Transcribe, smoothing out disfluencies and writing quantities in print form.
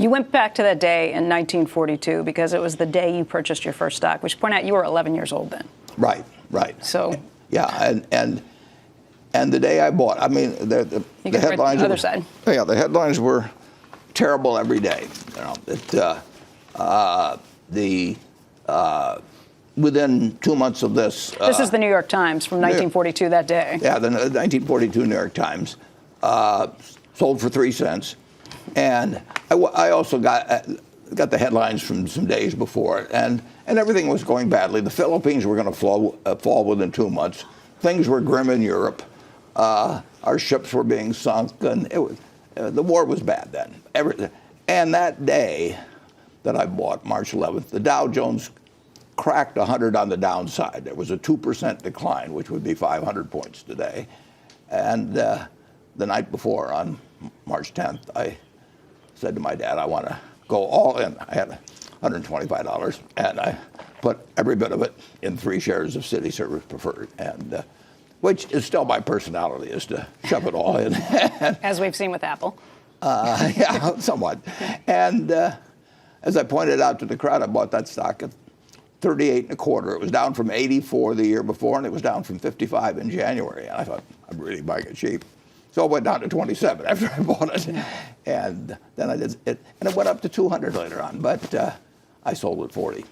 You went back to that day in 1942 because it was the day you purchased your first stock, which point out you were 11 years old then. Right, right. So yeah, and the day I bought, I mean, the headlines. The other side. Yeah, the headlines were terrible every day. Within 2 months of this. This is the New York Times from 1942 that day. Yeah, the 1942 New York Times sold for 3 cents, and I also got the headlines from some days before, and everything was going badly. The Philippines were going to fall within 2 months. Things were grim in Europe. Our ships were being sunk, and the war was bad then. And that day that I bought, March 11th, the Dow Jones cracked 100 on the downside. There was a 2% decline, which would be 500 points today. And the night before, on March 10th, I said to my dad, I want to go all in. I had $125, and I put every bit of it in 3 shares of City Service Preferred, and which is still my personality, is to shove it all in. As we've seen with Apple. Yeah, somewhat. And as I pointed out to the crowd, I bought that stock at 38 and a quarter. It was down from 84 the year before, and it was down from 55 in January. And I thought, I'm really buying it cheap. So it went down to 27 after I bought it. And then I did it, and it went up to 200 later on, but I sold at 40.